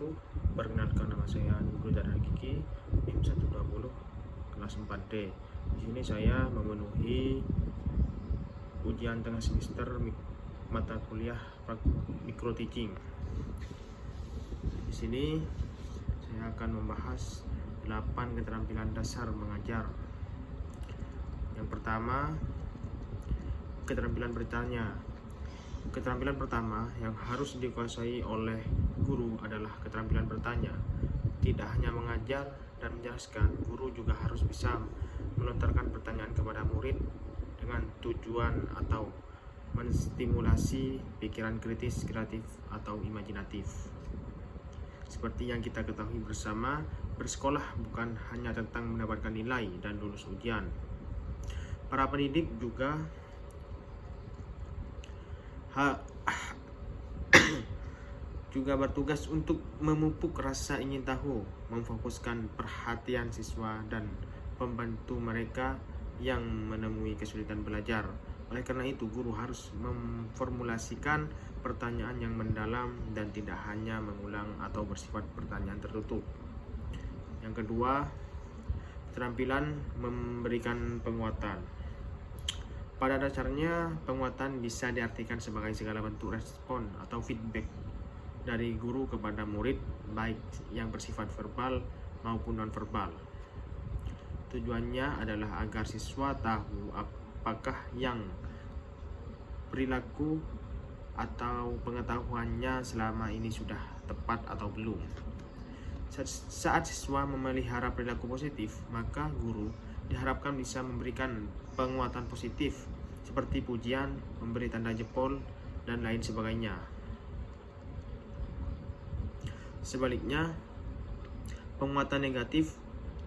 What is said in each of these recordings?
wabarakatuh. Perkenalkan, nama saya Nurul Darah Gigi, NIM 120 kelas 4D. Di sini saya memenuhi ujian tengah semester mata kuliah micro teaching. Di sini saya akan membahas 8 keterampilan dasar mengajar. Yang pertama, keterampilan bertanya. Keterampilan pertama yang harus dikuasai oleh guru adalah keterampilan bertanya. Tidak hanya mengajar dan menjelaskan, guru juga harus bisa melontarkan pertanyaan kepada murid dengan tujuan atau menstimulasi pikiran kritis, kreatif, atau imajinatif. Seperti yang kita ketahui bersama, bersekolah bukan hanya tentang mendapatkan nilai dan lulus ujian. Para pendidik juga bertugas untuk memupuk rasa ingin tahu, memfokuskan perhatian siswa dan membantu mereka yang menemui kesulitan belajar. Oleh karena itu, guru harus memformulasikan pertanyaan yang mendalam dan tidak hanya mengulang atau bersifat pertanyaan tertutup. Yang kedua, keterampilan memberikan penguatan. Pada dasarnya, penguatan bisa diartikan sebagai segala bentuk respon atau feedback dari guru kepada murid, baik yang bersifat verbal maupun non-verbal. Tujuannya adalah agar siswa tahu apakah yang perilaku atau pengetahuannya selama ini sudah tepat atau belum. Saat siswa memelihara perilaku positif, maka guru diharapkan bisa memberikan penguatan positif seperti pujian, memberi tanda jempol, dan lain sebagainya. Sebaliknya, penguatan negatif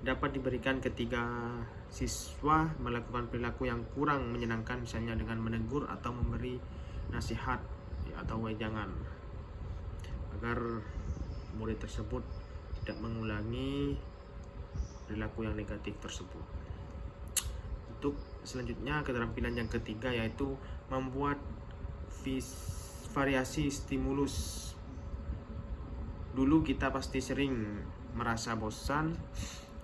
dapat diberikan ketika siswa melakukan perilaku yang kurang menyenangkan, misalnya dengan menegur atau memberi nasihat atau wejangan, agar murid tersebut tidak mengulangi perilaku yang negatif tersebut. Untuk selanjutnya, keterampilan yang ketiga yaitu membuat variasi stimulus. Dulu kita pasti sering merasa bosan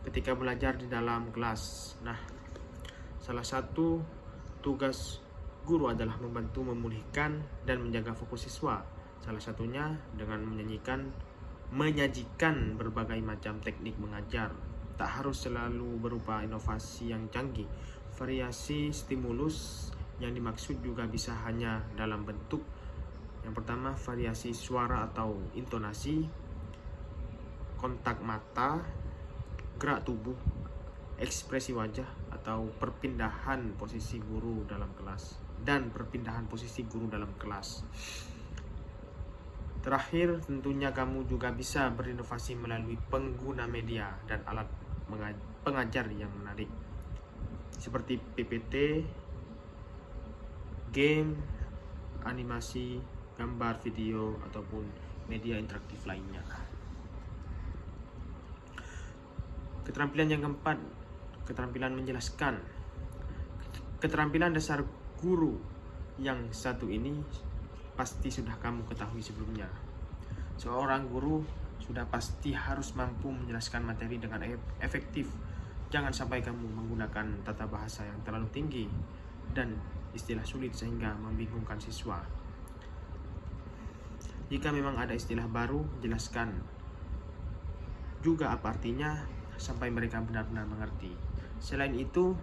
ketika belajar di dalam kelas. Nah, salah satu tugas guru adalah membantu memulihkan dan menjaga fokus siswa. Salah satunya dengan menyajikan berbagai macam teknik mengajar. Tak harus selalu berupa inovasi yang canggih. Variasi stimulus yang dimaksud juga bisa hanya dalam bentuk yang pertama, variasi suara atau intonasi, kontak mata, gerak tubuh, ekspresi wajah, atau perpindahan posisi guru dalam kelas Terakhir, tentunya kamu juga bisa berinovasi melalui pengguna media dan alat pengajar yang menarik seperti PPT, game, animasi, gambar, video, ataupun media interaktif lainnya. Keterampilan yang keempat, keterampilan menjelaskan. Keterampilan dasar guru yang satu ini pasti sudah kamu ketahui sebelumnya. Seorang guru sudah pasti harus mampu menjelaskan materi dengan efektif. Jangan sampai kamu menggunakan tata bahasa yang terlalu tinggi dan istilah sulit sehingga membingungkan siswa. Jika memang ada istilah baru, jelaskan juga apa artinya sampai mereka benar-benar mengerti. Selain itu,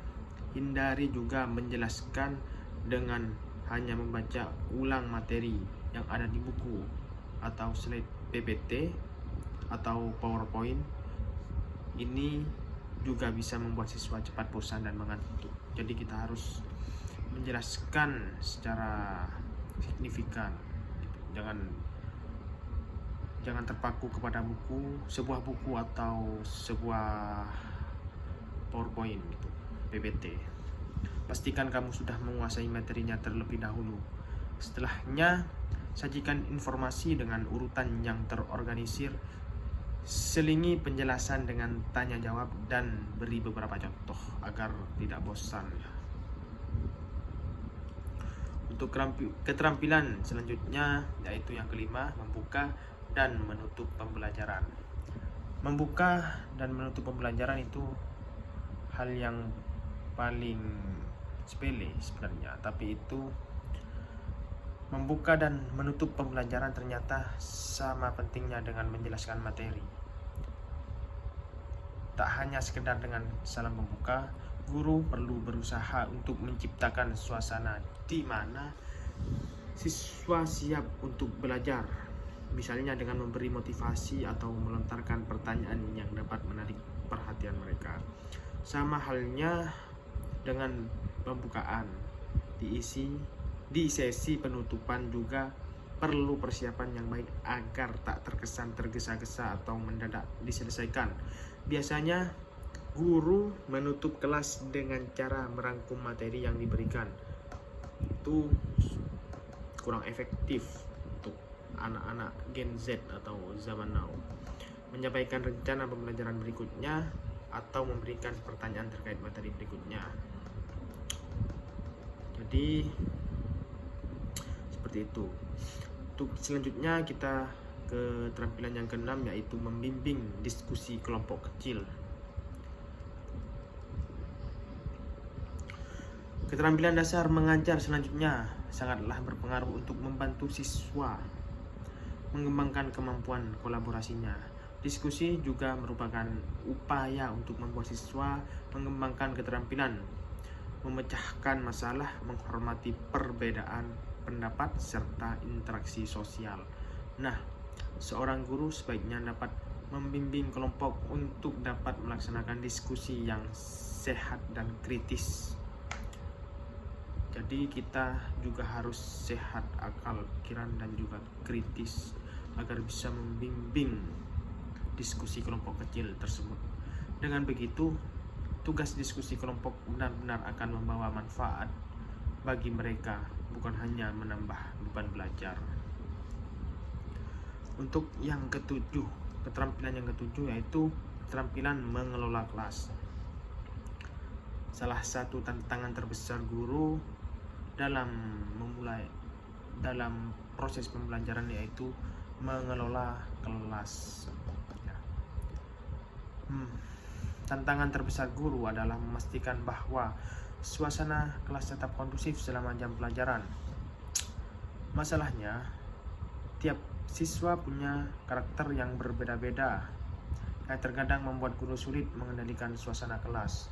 hindari juga menjelaskan dengan hanya membaca ulang materi yang ada di buku atau slide PPT atau PowerPoint. Ini juga bisa membuat siswa cepat bosan dan mengantuk. Jadi kita harus menjelaskan secara signifikan. Jangan terpaku kepada sebuah buku atau sebuah PowerPoint gitu, PPT. Pastikan kamu sudah menguasai materinya terlebih dahulu. Setelahnya, sajikan informasi dengan urutan yang terorganisir. Selingi penjelasan dengan tanya jawab dan beri beberapa contoh agar tidak bosan. Untuk keterampilan selanjutnya yaitu yang kelima, membuka dan menutup pembelajaran. Membuka dan menutup pembelajaran itu hal yang paling sepele sebenarnya, tapi itu membuka dan menutup pembelajaran ternyata sama pentingnya dengan menjelaskan materi. Tak hanya sekedar dengan salam pembuka, guru perlu berusaha untuk menciptakan suasana di mana siswa siap untuk belajar. Misalnya dengan memberi motivasi atau melontarkan pertanyaan yang dapat menarik perhatian mereka. Sama halnya dengan pembukaan, di sesi penutupan juga perlu persiapan yang baik agar tak terkesan tergesa-gesa atau mendadak diselesaikan. Biasanya guru menutup kelas dengan cara merangkum materi yang diberikan. Itu kurang efektif untuk anak-anak Gen Z atau zaman now. Menyampaikan rencana pembelajaran berikutnya atau memberikan pertanyaan terkait materi berikutnya. Jadi seperti itu. Untuk selanjutnya kita ke keterampilan yang keenam, yaitu membimbing diskusi kelompok kecil. Keterampilan dasar mengajar selanjutnya sangatlah berpengaruh untuk membantu siswa mengembangkan kemampuan kolaborasinya. Diskusi juga merupakan upaya untuk membuat siswa mengembangkan keterampilan memecahkan masalah, menghormati perbedaan pendapat, serta interaksi sosial. Nah, seorang guru sebaiknya dapat membimbing kelompok untuk dapat melaksanakan diskusi yang sehat dan kritis. Jadi kita juga harus sehat akal pikiran dan juga kritis agar bisa membimbing diskusi kelompok kecil tersebut. Dengan begitu, tugas diskusi kelompok benar-benar akan membawa manfaat bagi mereka, bukan hanya menambah beban belajar. Untuk yang ketujuh, keterampilan yang ketujuh yaitu keterampilan mengelola kelas. Salah satu tantangan terbesar guru dalam proses pembelajaran yaitu mengelola kelas. Tantangan terbesar guru adalah memastikan bahwa suasana kelas tetap kondusif selama jam pelajaran. Masalahnya, tiap siswa punya karakter yang berbeda-beda, yang terkadang membuat guru sulit mengendalikan suasana kelas.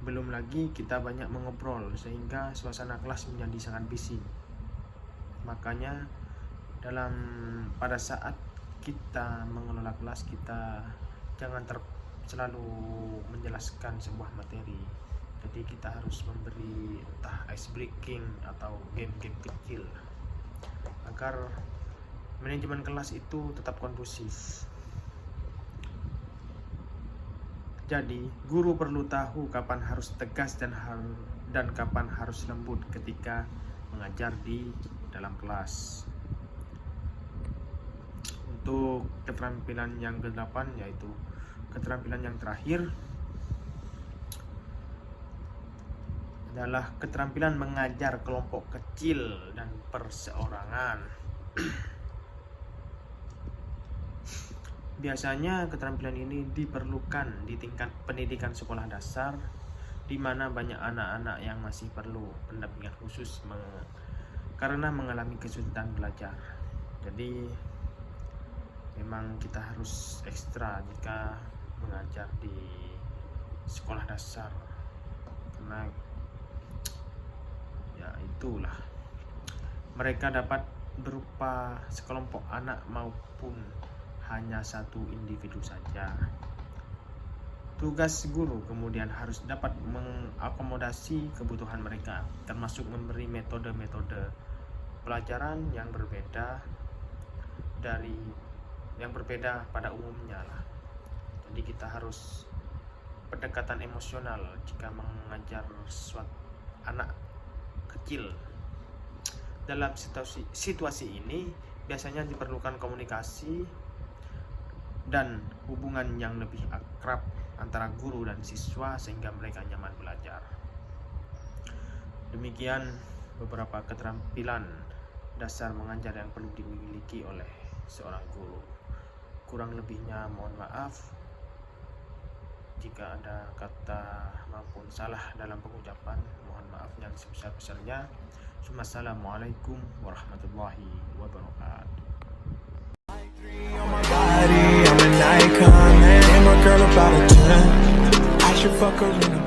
Belum lagi kita banyak mengobrol sehingga suasana kelas menjadi sangat bising. Makanya pada saat kita mengelola kelas, kita jangan selalu menjelaskan sebuah materi. Jadi kita harus memberi entah ice breaking atau game-game kecil agar manajemen kelas itu tetap kondusif. Jadi guru perlu tahu kapan harus tegas dan kapan harus lembut ketika mengajar di dalam kelas. Untuk keterampilan yang ke-8 yaitu keterampilan yang terakhir adalah keterampilan mengajar kelompok kecil dan perseorangan. Biasanya keterampilan ini diperlukan di tingkat pendidikan sekolah dasar, di mana banyak anak-anak yang masih perlu pendampingan khusus karena mengalami kesulitan belajar. Jadi memang kita harus ekstra jika mengajar di sekolah dasar, karena ya itulah, mereka dapat berupa sekelompok anak maupun hanya satu individu saja. Tugas guru kemudian harus dapat mengakomodasi kebutuhan mereka, termasuk memberi metode-metode pelajaran yang berbeda pada umumnya lah. Jadi kita harus pendekatan emosional jika mengajar suatu anak kecil. Dalam situasi ini biasanya diperlukan komunikasi dan hubungan yang lebih akrab antara guru dan siswa sehingga mereka nyaman belajar. Demikian beberapa keterampilan dasar mengajar yang perlu dimiliki oleh seorang guru. Kurang lebihnya mohon maaf jika ada kata maupun salah dalam pengucapan. Mohon maaf yang sebesar-besarnya. Assalamualaikum warahmatullahi wabarakatuh. I'm an icon, man. I'm a girl about a 10. I should fuck her in a